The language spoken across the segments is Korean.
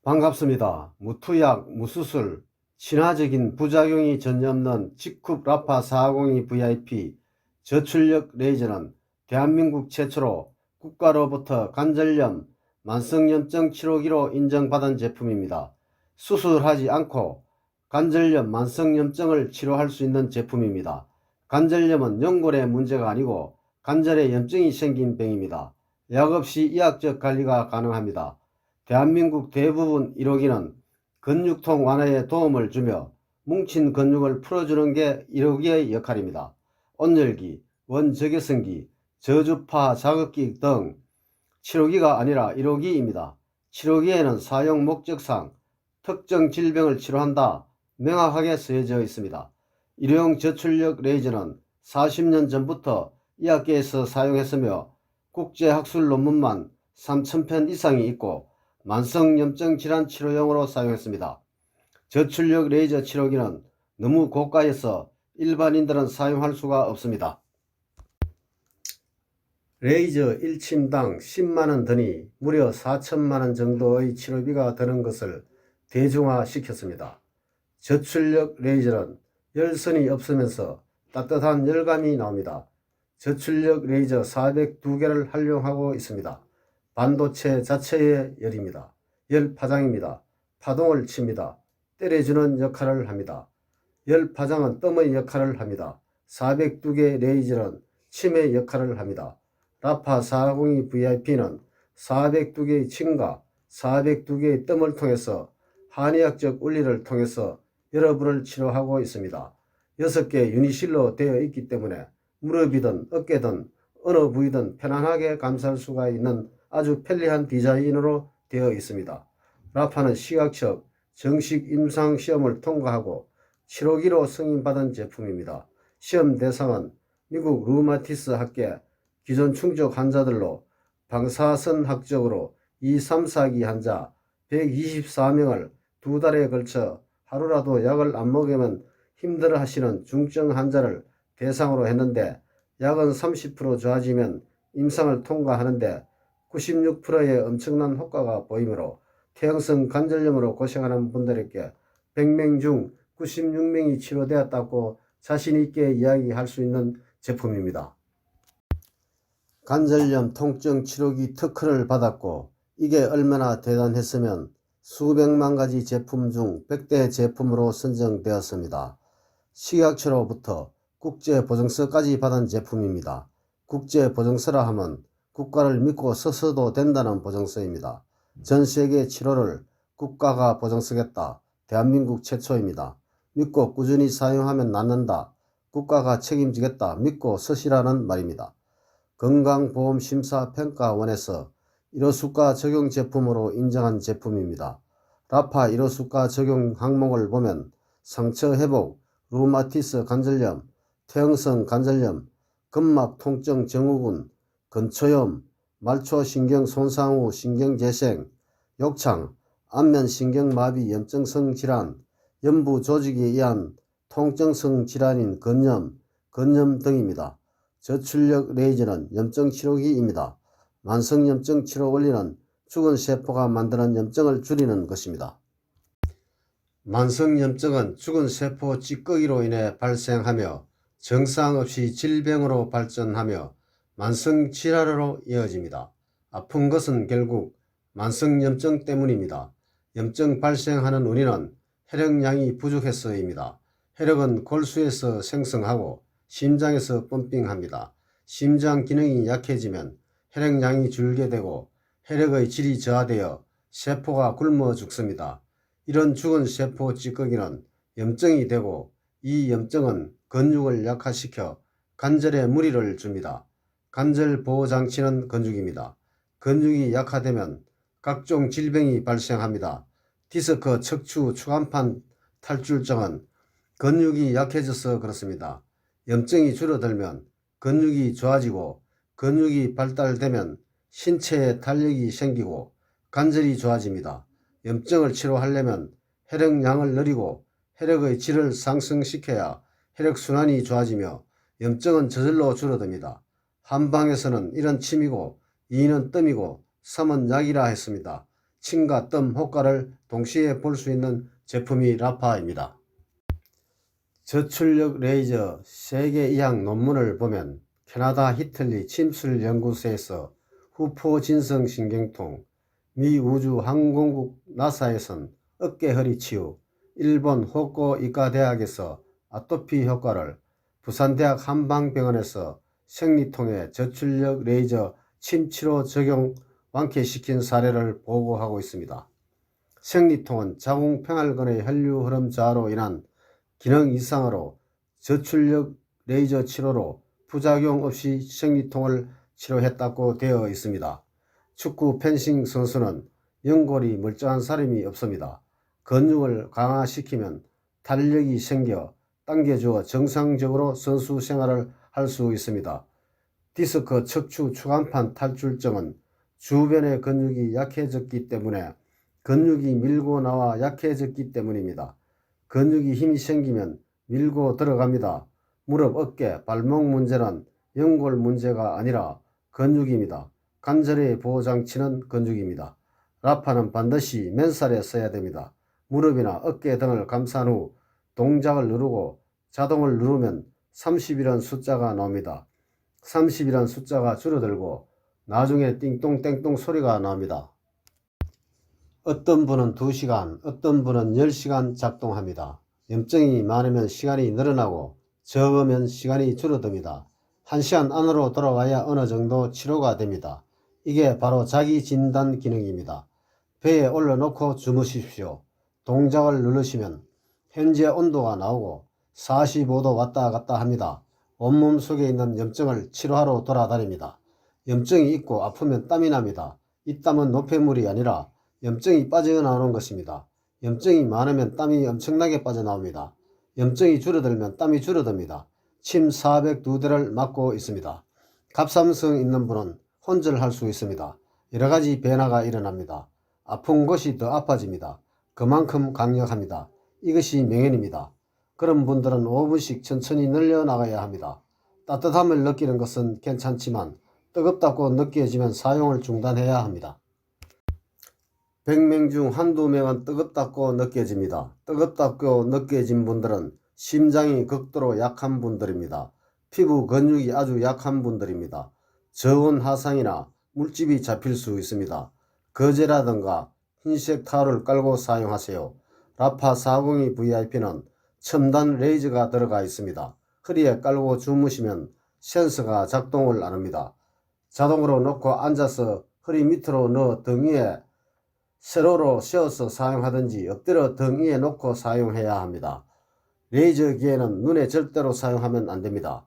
반갑습니다. 무투약, 무수술, 친화적인 부작용이 전혀 없는 직흡 라파 402 VIP 저출력 레이저는 대한민국 최초로 국가로부터 관절염, 만성염증 치료기로 인정받은 제품입니다. 수술하지 않고 관절염, 만성염증을 치료할 수 있는 제품입니다. 관절염은 연골의 문제가 아니고 관절에 염증이 생긴 병입니다. 약 없이 의학적 관리가 가능합니다. 대한민국 대부분 1호기는 근육통 완화에 도움을 주며 뭉친 근육을 풀어주는 게 1호기의 역할입니다. 온열기, 원적외선기, 저주파 자극기 등 치료기가 아니라 1호기입니다. 치료기에는 사용 목적상 특정 질병을 치료한다 명확하게 쓰여져 있습니다. 일회용 저출력 레이저는 40년 전부터 의학계에서 사용했으며 국제학술 논문만 3,000편 이상이 있고 만성염증 질환 치료용으로 사용했습니다. 저출력 레이저 치료기는 너무 고가여서 일반인들은 사용할 수가 없습니다. 레이저 1침당 10만원 드니 무려 4천만원 정도의 치료비가 드는 것을 대중화시켰습니다. 저출력 레이저는 열선이 없으면서 따뜻한 열감이 나옵니다. 저출력 레이저 402개를 활용하고 있습니다. 반도체 자체의 열입니다. 열 파장입니다. 파동을 칩니다. 때려주는 역할을 합니다. 열 파장은 뜸의 역할을 합니다. 402개 레이저는 침의 역할을 합니다. 라파 402 VIP는 402개의 침과 402개의 뜸을 통해서 한의학적 원리를 통해서 여러분을 치료하고 있습니다. 6개 유니실로 되어 있기 때문에 무릎이든 어깨든 어느 부위든 편안하게 감쌀 수가 있는 아주 편리한 디자인으로 되어 있습니다. 라파는 시각적 정식 임상시험을 통과하고 치료기로 승인받은 제품입니다. 시험 대상은 미국 류마티스 학계 기존 충족 환자들로 방사선학적으로 2, 3, 4기 환자 124명을 2달에 걸쳐 하루라도 약을 안 먹으면 힘들어 하시는 중증 환자를 대상으로 했는데 약은 30% 좋아지면 임상을 통과하는데 96%의 엄청난 효과가 보이므로 퇴행성 관절염으로 고생하는 분들에게 100명 중 96명이 치료되었다고 자신있게 이야기할 수 있는 제품입니다. 관절염 통증 치료기 특허를 받았고 이게 얼마나 대단했으면 수백만 가지 제품 중 100대 제품으로 선정되었습니다. 식약처로부터 국제보증서까지 받은 제품입니다. 국제보증서라 하면 국가를 믿고 써서도 된다는 보증서입니다. 전세계 치료를 국가가 보증서겠다. 대한민국 최초입니다. 믿고 꾸준히 사용하면 낫는다. 국가가 책임지겠다. 믿고 쓰시라는 말입니다. 건강보험심사평가원에서 1호수가 적용 제품으로 인정한 제품입니다. 라파 1호수가 적용 항목을 보면 상처 회복, 류마티스 관절염, 퇴행성 관절염, 근막 통증 증후군, 근초염, 말초신경 손상 후 신경재생, 욕창, 안면신경마비 염증성 질환, 연부 조직에 의한 통증성 질환인 건염, 건염 등입니다. 저출력 레이저는 염증 치료기입니다. 만성염증 치료 원리는 죽은 세포가 만드는 염증을 줄이는 것입니다. 만성염증은 죽은 세포 찌꺼기로 인해 발생하며 정상 없이 질병으로 발전하며 만성질환으로 이어집니다. 아픈 것은 결국 만성염증 때문입니다. 염증 발생하는 원인은 혈액량이 부족해서입니다. 혈액은 골수에서 생성하고 심장에서 펌핑합니다. 심장 기능이 약해지면 혈액량이 줄게 되고 혈액의 질이 저하되어 세포가 굶어 죽습니다. 이런 죽은 세포 찌꺼기는 염증이 되고 이 염증은 근육을 약화시켜 관절에 무리를 줍니다. 관절 보호장치는 근육입니다. 근육이 약화되면 각종 질병이 발생합니다. 디스크, 척추, 추간판 탈출증은 근육이 약해져서 그렇습니다. 염증이 줄어들면 근육이 좋아지고 근육이 발달되면 신체에 탄력이 생기고 관절이 좋아집니다. 염증을 치료하려면 혈액량을 늘리고 혈액의 질을 상승시켜야 혈액순환이 좋아지며 염증은 저절로 줄어듭니다. 한방에서는 1은 침이고 2는 뜸이고 3은 약이라 했습니다. 침과 뜸 효과를 동시에 볼 수 있는 제품이 라파입니다. 저출력 레이저 세계 이항 논문을 보면 캐나다 히틀리 침술연구소에서 후포진성 신경통, 미 우주항공국 나사에선 어깨 허리 치유, 일본 호코 이과대학에서 아토피 효과를, 부산대학 한방병원에서 생리통에 저출력 레이저 침치료 적용 완쾌시킨 사례를 보고하고 있습니다. 생리통은 자궁평활근의 혈류 흐름 저하로 인한 기능 이상으로 저출력 레이저 치료로 부작용 없이 생리통을 치료했다고 되어 있습니다. 축구 펜싱 선수는 연골이 멀쩡한 사람이 없습니다. 근육을 강화시키면 탄력이 생겨 당겨주어 정상적으로 선수 생활을 할 수 있습니다. 디스크 척추 추간판 탈출증은 주변의 근육이 약해졌기 때문에 근육이 밀고 나와 약해졌기 때문입니다. 근육이 힘이 생기면 밀고 들어갑니다. 무릎, 어깨, 발목 문제는 연골 문제가 아니라 근육입니다. 관절의 보호장치는 근육입니다. 라파는 반드시 맨살에 써야 됩니다. 무릎이나 어깨 등을 감싼 후 동작을 누르고 자동을 누르면 30이라는 숫자가 나옵니다. 30이라는 숫자가 줄어들고 나중에 띵똥땡똥 소리가 나옵니다. 어떤 분은 2시간, 어떤 분은 10시간 작동합니다. 염증이 많으면 시간이 늘어나고 적으면 시간이 줄어듭니다. 1시간 안으로 돌아와야 어느 정도 치료가 됩니다. 이게 바로 자기 진단 기능입니다. 배에 올려놓고 주무십시오. 동작을 누르시면 현재 온도가 나오고 45도 왔다 갔다 합니다. 온몸 속에 있는 염증을 치료하러 돌아다닙니다. 염증이 있고 아프면 땀이 납니다. 이 땀은 노폐물이 아니라 염증이 빠져나오는 것입니다. 염증이 많으면 땀이 엄청나게 빠져나옵니다. 염증이 줄어들면 땀이 줄어듭니다. 침 402대를 맞고 있습니다. 갑상선 있는 분은 혼절할 수 있습니다. 여러가지 변화가 일어납니다. 아픈 곳이 더 아파집니다. 그만큼 강력합니다. 이것이 명현입니다. 그런 분들은 5분씩 천천히 늘려나가야 합니다. 따뜻함을 느끼는 것은 괜찮지만 뜨겁다고 느껴지면 사용을 중단해야 합니다. 100명 중 한두 명은 뜨겁다고 느껴집니다. 뜨겁다고 느껴진 분들은 심장이 극도로 약한 분들입니다. 피부 근육이 아주 약한 분들입니다. 저온 화상이나 물집이 잡힐 수 있습니다. 거제라든가 흰색 타올을 깔고 사용하세요. 라파 402 VIP는 첨단 레이저가 들어가 있습니다. 허리에 깔고 주무시면 센서가 작동을 안 합니다. 자동으로 놓고 앉아서 허리 밑으로 넣어 등 위에 세로로 세워서 사용하든지 엎드려 등 위에 놓고 사용해야 합니다. 레이저 기에는 눈에 절대로 사용하면 안됩니다.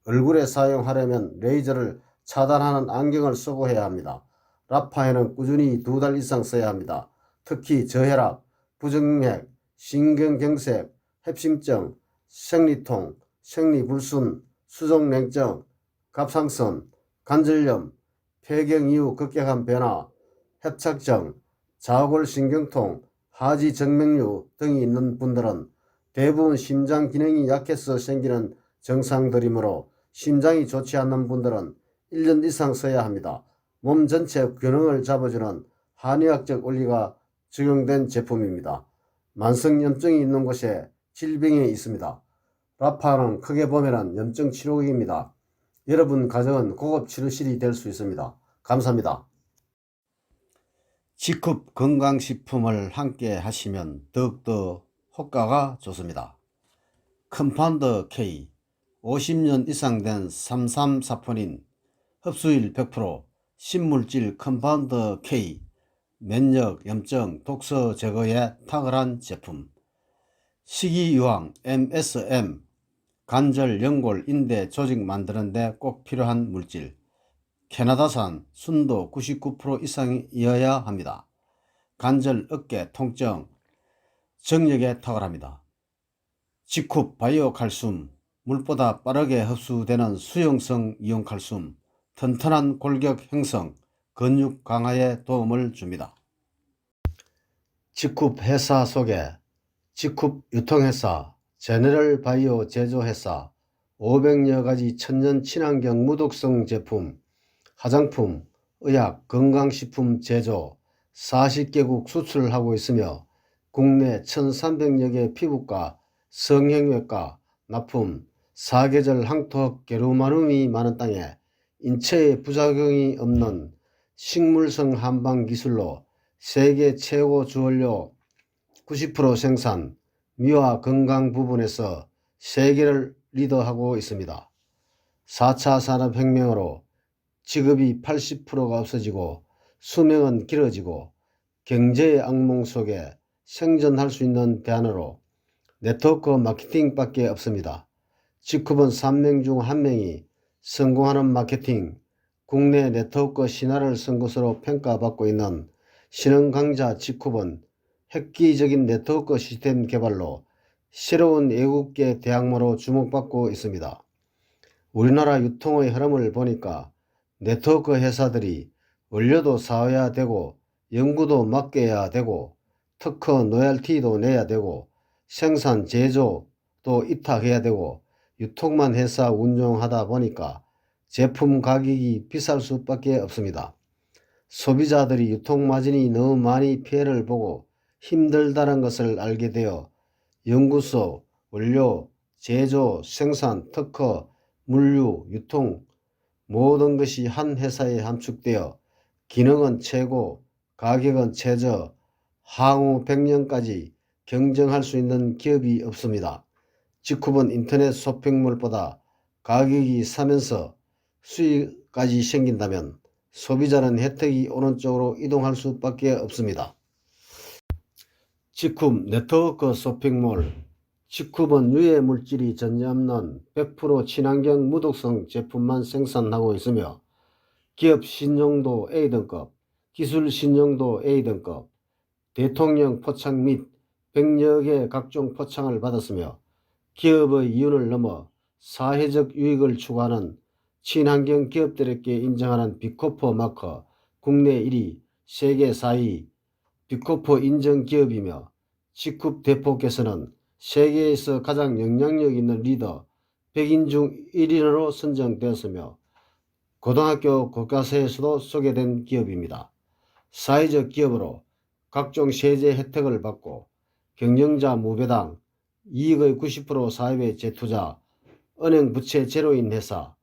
얼굴에 사용하려면 레이저를 차단하는 안경을 쓰고 해야 합니다. 라파에는 꾸준히 2달 이상 써야 합니다. 특히 저혈압, 부정맥, 신경경색, 협심증, 생리통, 생리불순, 수족냉증, 갑상선, 관절염, 폐경 이후 급격한 변화, 협착증, 자골신경통, 하지정맥류 등이 있는 분들은 대부분 심장 기능이 약해서 생기는 증상들이므로 심장이 좋지 않는 분들은 1년 이상 써야 합니다. 몸 전체 균형을 잡아주는 한의학적 원리가 적용된 제품입니다. 만성염증이 있는 곳에 질병이 있습니다. 라파는 크게 보면 염증 치료기입니다. 여러분 가정은 고급 치료실이 될 수 있습니다. 감사합니다. G컵 건강식품을 함께 하시면 더욱더 효과가 좋습니다. 컴파운드 K 50년 이상 된 삼삼사포닌 흡수율 100% 신물질 컴파운드 K 면역, 염증, 독소 제거에 탁월한 제품. 식이유황 MSM 관절, 연골, 인대, 조직 만드는 데 꼭 필요한 물질. 캐나다산 순도 99% 이상이어야 합니다. 관절, 어깨, 통증, 정력에 탁월합니다. G컵 바이오 칼슘, 물보다 빠르게 흡수되는 수용성 이온 칼슘, 튼튼한 골격 형성, 근육 강화에 도움을 줍니다. G컵 회사 소개. G컵 유통회사, 제너럴 바이오 제조회사, 500여 가지 천연 친환경 무독성 제품, 화장품, 의약, 건강식품 제조, 40개국 수출을 하고 있으며 국내 1300여 개 피부과, 성형외과, 납품, 사계절 항토 게르마늄이 많은 땅에 인체에 부작용이 없는 식물성 한방 기술로 세계 최고 주원료 90% 생산, 미화 건강 부분에서 세계를 리더하고 있습니다. 4차 산업혁명으로 직업이 80%가 없어지고 수명은 길어지고 경제의 악몽 속에 생존할 수 있는 대안으로 네트워크 마케팅밖에 없습니다. 직후본 3명 중 1명이 성공하는 마케팅, 국내 네트워크 신화를 쓴 것으로 평가받고 있는 신흥 강자 직후본 획기적인 네트워크 시스템 개발로 새로운 외국계 대학모로 주목받고 있습니다. 우리나라 유통의 흐름을 보니까 네트워크 회사들이 원료도 사와야 되고 연구도 맡겨야 되고 특허 로얄티도 내야 되고 생산 제조도 위탁해야 되고 유통만 회사 운영하다 보니까 제품 가격이 비쌀 수밖에 없습니다. 소비자들이 유통마진이 너무 많이 피해를 보고 힘들다는 것을 알게 되어 연구소, 원료, 제조, 생산, 특허, 물류, 유통 모든 것이 한 회사에 함축되어 기능은 최고, 가격은 최저, 향후 100년까지 경쟁할 수 있는 기업이 없습니다. 직후본 인터넷 쇼핑몰보다 가격이 싸면서 수익까지 생긴다면 소비자는 혜택이 오는 쪽으로 이동할 수밖에 없습니다. 직후 네트워크 쇼핑몰, 직후본 유해 물질이 전혀 없는 100% 친환경 무독성 제품만 생산하고 있으며 기업 신용도 A등급, 기술 신용도 A등급, 대통령 포창 및 100여 개 각종 포창을 받았으며 기업의 이윤을 넘어 사회적 유익을 추구하는 친환경 기업들에게 인정하는 비코퍼 마커 국내 1위, 세계 4위 비코퍼 인정 기업이며 직후 대표께서는 세계에서 가장 영향력 있는 리더 100인 중 1인으로 선정되었으며 고등학교 교과서에서도 소개된 기업입니다. 사회적 기업으로 각종 세제 혜택을 받고 경영자 무배당, 이익의 90% 사회에 재투자, 은행 부채 제로인 회사,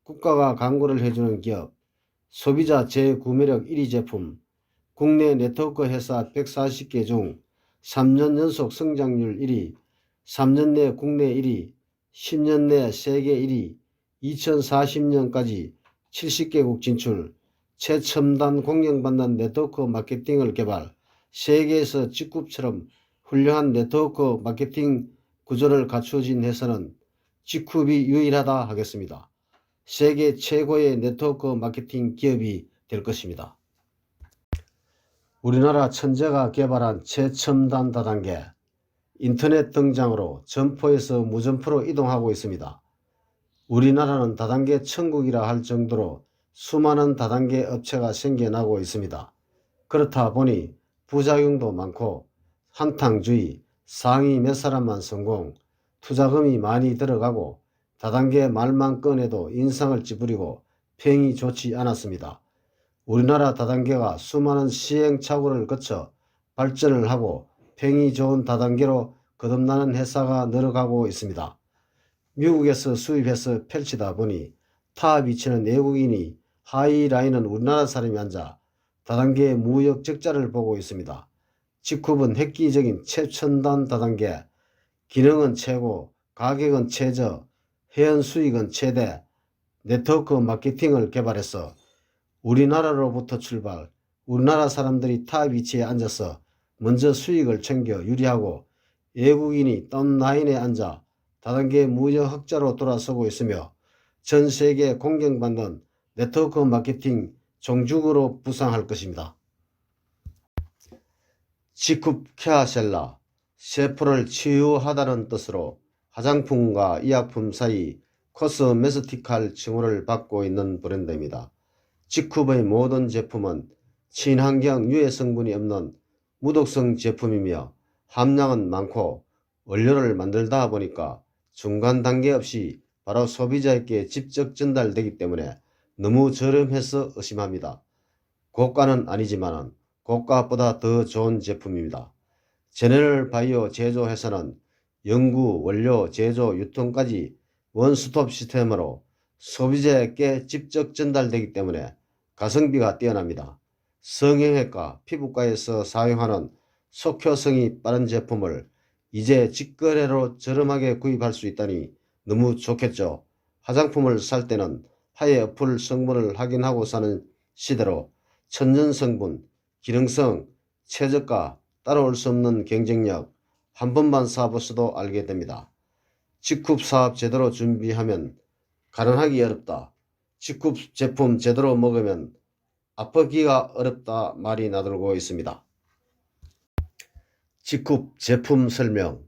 국가가 광고를 해주는 기업, 소비자 재구매력 1위 제품, 국내 네트워크 회사 140개 중 3년 연속 성장률 1위, 3년 내 국내 1위, 10년 내 세계 1위, 2040년까지 70개국 진출, 최첨단 공격받는 네트워크 마케팅을 개발, 세계에서 직후처럼 훌륭한 네트워크 마케팅 구조를 갖추어진 회사는 직후이 유일하다 하겠습니다. 세계 최고의 네트워크 마케팅 기업이 될 것입니다. 우리나라 천재가 개발한 최첨단 다단계, 인터넷 등장으로 점포에서 무점포로 이동하고 있습니다. 우리나라는 다단계 천국이라 할 정도로 수많은 다단계 업체가 생겨나고 있습니다. 그렇다 보니 부작용도 많고 한탕주의, 상위 몇 사람만 성공, 투자금이 많이 들어가고 다단계 말만 꺼내도 인상을 찌푸리고 평이 좋지 않았습니다. 우리나라 다단계가 수많은 시행착오를 거쳐 발전을 하고 평이 좋은 다단계로 거듭나는 회사가 늘어가고 있습니다. 미국에서 수입해서 펼치다 보니 탑 위치는 외국인이 하위 라인은 우리나라 사람이 앉아 다단계의 무역 적자를 보고 있습니다. 직후은 획기적인 최첨단 다단계, 기능은 최고, 가격은 최저, 회원 수익은 최대, 네트워크 마케팅을 개발해서 우리나라로부터 출발, 우리나라 사람들이 탑 위치에 앉아서 먼저 수익을 챙겨 유리하고 외국인이 다운라인에 앉아 다단계 무역 흑자로 돌아서고 있으며 전 세계에 공경받는 네트워크 마케팅 종주국으로 부상할 것입니다. 직후 케아셀라, 세포를 치유하다는 뜻으로 화장품과 의약품 사이 코스메스틱할 칭호를 받고 있는 브랜드입니다. 직후의 모든 제품은 친환경 유해 성분이 없는 무독성 제품이며 함량은 많고 원료를 만들다 보니까 중간 단계 없이 바로 소비자에게 직접 전달되기 때문에 너무 저렴해서 의심합니다. 고가는 아니지만 고가보다 더 좋은 제품입니다. 제네럴 바이오 제조회사는 연구, 원료, 제조, 유통까지 원스톱 시스템으로 소비자에게 직접 전달되기 때문에 가성비가 뛰어납니다. 성형외과, 피부과에서 사용하는 속효성이 빠른 제품을 이제 직거래로 저렴하게 구입할 수 있다니 너무 좋겠죠. 화장품을 살 때는 하에 어플 성분을 확인하고 사는 시대로 천연 성분, 기능성, 최저가, 따라올 수 없는 경쟁력, 한 번만 사보셔도 알게 됩니다. 직흡 사업 제대로 준비하면 가능하기 어렵다. 직흡 제품 제대로 먹으면 아프기가 어렵다 말이 나돌고 있습니다. 직흡 제품 설명.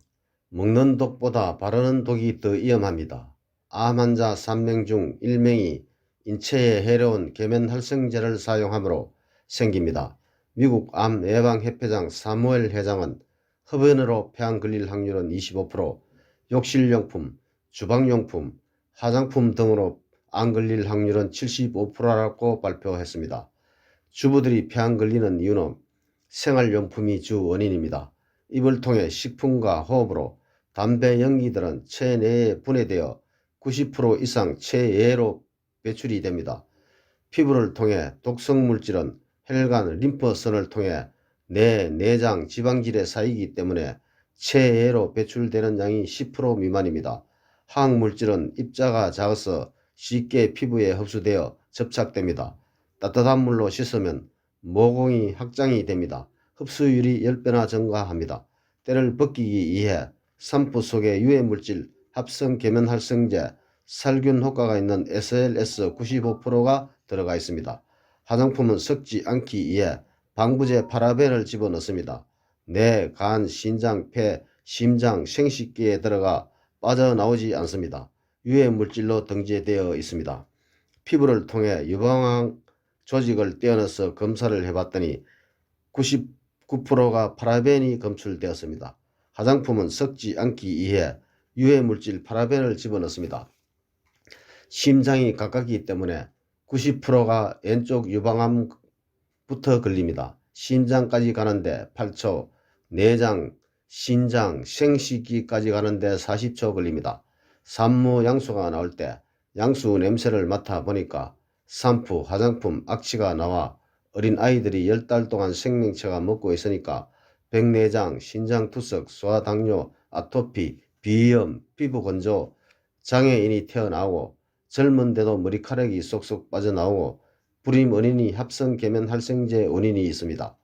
먹는 독보다 바르는 독이 더 위험합니다. 암 환자 3명 중 1명이 인체에 해로운 계면활성제를 사용함으로 생깁니다. 미국 암 예방협회장 사무엘 회장은 흡연으로 폐암 걸릴 확률은 25%, 욕실용품, 주방용품, 화장품 등으로 암 걸릴 확률은 75%라고 발표했습니다. 주부들이 폐암 걸리는 이유는 생활용품이 주 원인입니다. 입을 통해 식품과 호흡으로 담배 연기들은 체내에 분해되어 90% 이상 체외로 배출이 됩니다. 피부를 통해 독성물질은 혈관, 림프선을 통해 뇌, 내장, 지방질에 쌓이기 때문에 체외로 배출되는 양이 10% 미만입니다. 화학물질은 입자가 작아서 쉽게 피부에 흡수되어 접착됩니다. 따뜻한 물로 씻으면 모공이 확장이 됩니다. 흡수율이 10배나 증가합니다. 때를 벗기기 위해 산부 속에 유해물질, 합성 계면활성제, 살균 효과가 있는 SLS 95%가 들어가 있습니다. 화장품은 섞지 않기 위해 방부제 파라벤을 집어넣습니다. 뇌, 간, 신장, 폐, 심장, 생식기에 들어가 빠져나오지 않습니다. 유해물질로 등재되어 있습니다. 피부를 통해 유방암 조직을 떼어내서 검사를 해봤더니 99%가 파라벤이 검출되었습니다. 화장품은 섞지 않기 위해 유해물질 파라벤을 집어넣습니다. 심장이 가깝기 때문에 90%가 왼쪽 유방암부터 걸립니다. 심장까지 가는데 8초, 내장, 신장, 생식기까지 가는데 40초 걸립니다. 산모 양수가 나올 때 양수 냄새를 맡아보니까 샴푸, 화장품, 악취가 나와 어린 아이들이 10달 동안 생명체가 먹고 있으니까 백내장, 신장투석, 소아당뇨, 아토피, 비염, 피부건조, 장애인이 태어나고 젊은데도 머리카락이 쏙쏙 빠져나오고 불임 원인이 합성계면활성제 원인이 있습니다.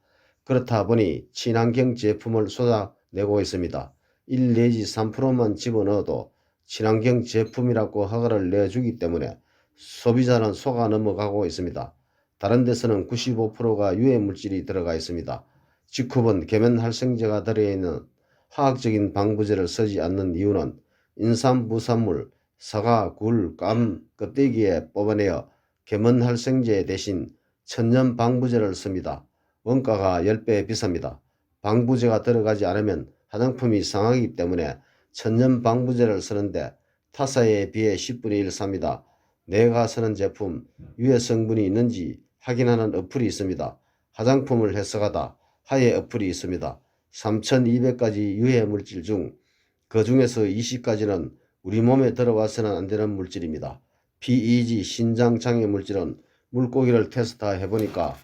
그렇다 보니 친환경 제품을 쏟아내고 있습니다. 1 내지 3%만 집어넣어도 친환경 제품이라고 허가를 내주기 때문에 소비자는 속아 넘어가고 있습니다. 다른 데서는 95%가 유해물질이 들어가 있습니다. 직흡은 계면활성제가 들어있는 화학적인 방부제를 쓰지 않는 이유는 인삼부산물, 사과, 굴, 감 껍데기에 뽑아내어 계면활성제 대신 천연 방부제를 씁니다. 원가가 10배 비쌉니다. 방부제가 들어가지 않으면 화장품이 상하기 때문에 천연 방부제를 쓰는데 타사에 비해 10분의 1 삽니다. 내가 쓰는 제품 유해 성분이 있는지 확인하는 어플이 있습니다. 화장품을 해석하다 하에 어플이 있습니다. 3200가지 유해 물질 중 그 중에서 20가지는 우리 몸에 들어와서는 안 되는 물질입니다. PEG 신장장애 물질은 물고기를 테스트해 보니까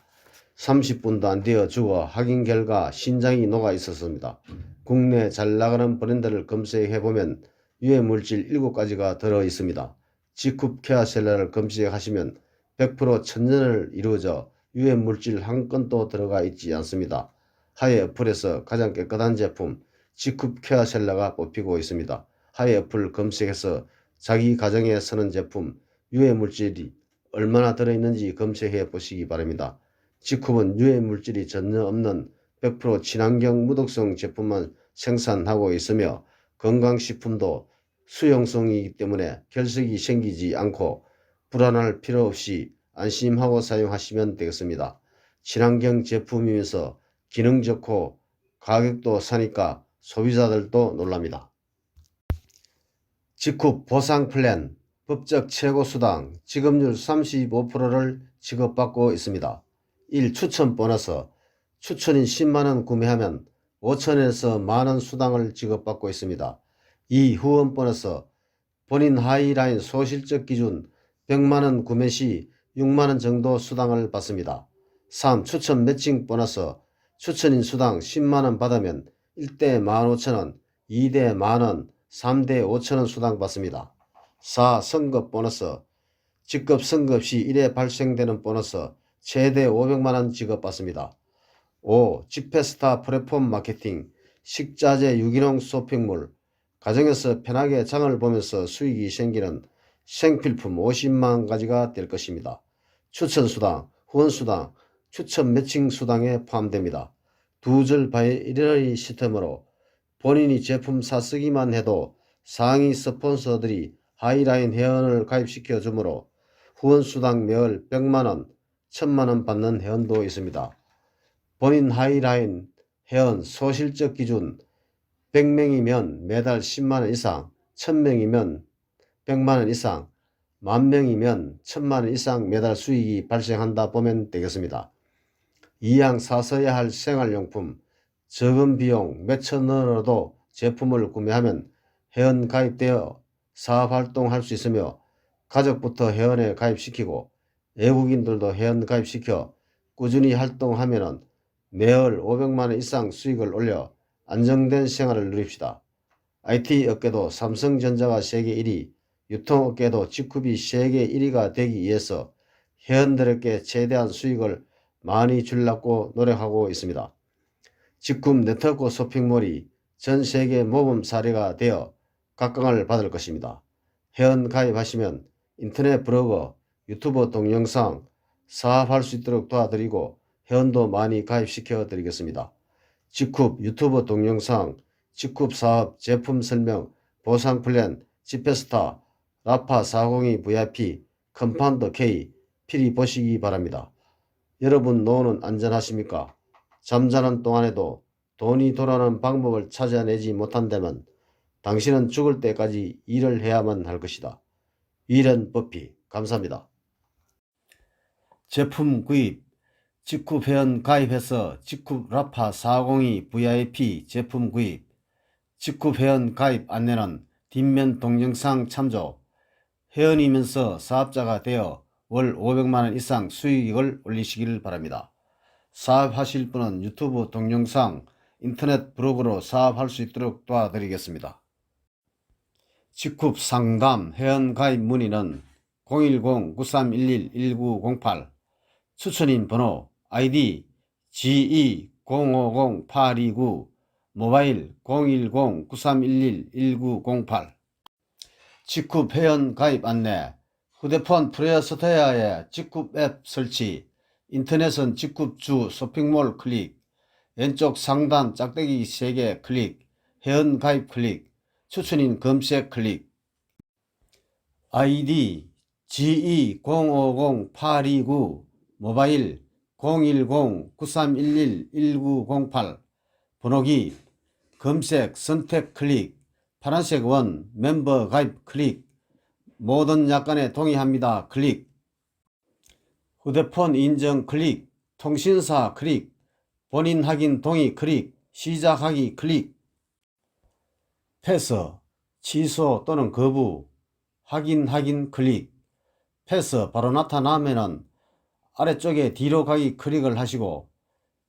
30분도 안 되어 죽어 확인 결과 신장이 녹아 있었습니다. 국내 잘 나가는 브랜드를 검색해 보면 유해 물질 7가지가 들어 있습니다. 직흡 케어셀러를 검색하시면 100% 천연을 이루어져 유해 물질 한 건도 들어가 있지 않습니다. 하에 어플에서 가장 깨끗한 제품 직흡 케어셀러가 뽑히고 있습니다. 하에 어플 검색해서 자기 가정에 쓰는 제품 유해 물질이 얼마나 들어있는지 검색해 보시기 바랍니다. 직흡은 유해 물질이 전혀 없는 100% 친환경 무독성 제품만 생산하고 있으며 건강식품도 수용성이기 때문에 결석이 생기지 않고 불안할 필요 없이 안심하고 사용하시면 되겠습니다. 친환경 제품이면서 기능 좋고 가격도 싸니까 소비자들도 놀랍니다. 직흡 보상 플랜, 법적 최고수당, 지급률 35%를 지급받고 있습니다. 1. 추천 보너스, 추천인 10만원 구매하면 5천원에서 만원 수당을 지급받고 있습니다. 2. 후원 보너스. 본인 하이라인 소실적 기준 100만원 구매 시 6만원 정도 수당을 받습니다. 3. 추천 매칭 보너스. 추천인 수당 10만원 받으면 1대 15,000원, 2대 만원, 3대 5천원 수당 받습니다. 4. 선급 보너스. 직급 선급 시 1회 발생되는 보너스 최대 500만원 지급받습니다. 5. 지페스타 플랫폼 마케팅. 식자재 유기농 쇼핑몰. 가정에서 편하게 장을 보면서 수익이 생기는 생필품 50만 가지가 될 것입니다. 추천수당, 후원수당, 추천 매칭 수당에 포함됩니다. 두줄 바이러리 시스템으로 본인이 제품 사쓰기만 해도 상위 스폰서들이 하이라인 회원을 가입시켜 주므로 후원수당 매월 100만원, 1000만원 받는 회원도 있습니다. 본인 하이라인 회원 소실적 기준 100명이면 매달 10만원 이상, 1000명이면 100만원 이상, 10,000명이면 1000만원 이상 매달 수익이 발생한다 보면 되겠습니다. 이왕 사서야 할 생활용품, 적은 비용 몇천 원으로도 제품을 구매하면 회원 가입되어 사업활동할 수 있으며 가족부터 회원에 가입시키고 외국인들도 회원 가입시켜 꾸준히 활동하면 매월 500만원 이상 수익을 올려 안정된 생활을 누립시다. IT 업계도 삼성전자가 세계 1위, 유통업계도 직급이 세계 1위가 되기 위해서 회원들에게 최대한 수익을 많이 주려고 노력하고 있습니다. 직급 네트워크 쇼핑몰이 전 세계 모범 사례가 되어 각광을 받을 것입니다. 회원 가입하시면 인터넷 블로그, 유튜브 동영상 사업할 수 있도록 도와드리고 회원도 많이 가입시켜 드리겠습니다. 직급 유튜브 동영상, 직급 사업 제품 설명, 보상 플랜, 지페스타, 라파 402 VIP, 컴파운드 K 필히 보시기 바랍니다. 여러분 노후는 안전하십니까? 잠자는 동안에도 돈이 돌아오는 방법을 찾아내지 못한다면 당신은 죽을 때까지 일을 해야만 할 것이다. 위런 버피. 감사합니다. 제품 구입. 직급 회원 가입해서 직급 라파 402 VIP 제품 구입. 직급 회원 가입 안내는 뒷면 동영상 참조. 회원이면서 사업자가 되어 월 500만원 이상 수익을 올리시길 바랍니다. 사업하실 분은 유튜브 동영상, 인터넷 블로그로 사업할 수 있도록 도와드리겠습니다. 직급 상담 회원 가입 문의는 010-9311-1908 추천인 번호 아이디 GE050829 모바일 010-9311-1908 직급 회원 가입 안내. 휴대폰 플레이스토어에 직급 앱 설치. 인터넷은 직급 주 쇼핑몰 클릭. 왼쪽 상단 짝대기 3개 클릭. 회원 가입 클릭. 추천인 검색 클릭. 아이디 GE050829 모바일 010-9311-1908 번호기 검색 선택 클릭. 파란색 원 멤버 가입 클릭. 모든 약관에 동의합니다 클릭. 휴대폰 인증 클릭. 통신사 클릭. 본인 확인 동의 클릭. 시작하기 클릭. 패스 취소 또는 거부 확인 클릭. 패스 바로 나타나면은 아래쪽에 뒤로 가기 클릭을 하시고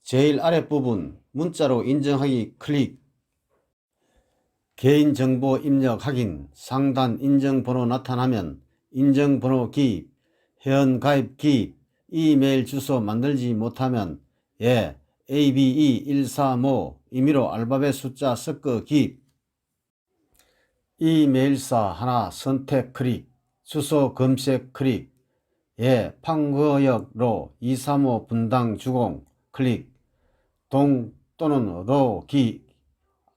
제일 아랫부분 문자로 인정하기 클릭. 개인정보 입력 확인 상단 인정번호 나타나면 인정번호 기입, 회원가입 기입, 이메일 주소 만들지 못하면 ABE135 임의로 알파벳 숫자 섞어 기입. 이메일사 하나 선택 클릭. 주소 검색 클릭. 판거역로 235 분당 주공 클릭. 동 또는 로 기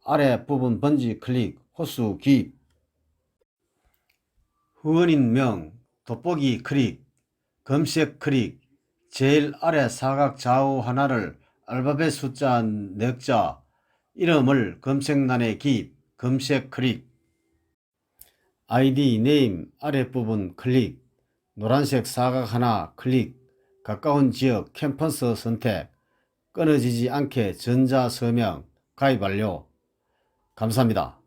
아래 부분 번지 클릭. 호수 기입. 후원인명 돋보기 클릭. 검색 클릭. 제일 아래 사각 좌우 하나를 알파벳 숫자 4자 이름을 검색란에 기입. 검색 클릭. 아이디 네임 아랫부분 클릭. 노란색 사각 하나 클릭. 가까운 지역 캠퍼스 선택. 끊어지지 않게 전자서명 가입 완료. 감사합니다.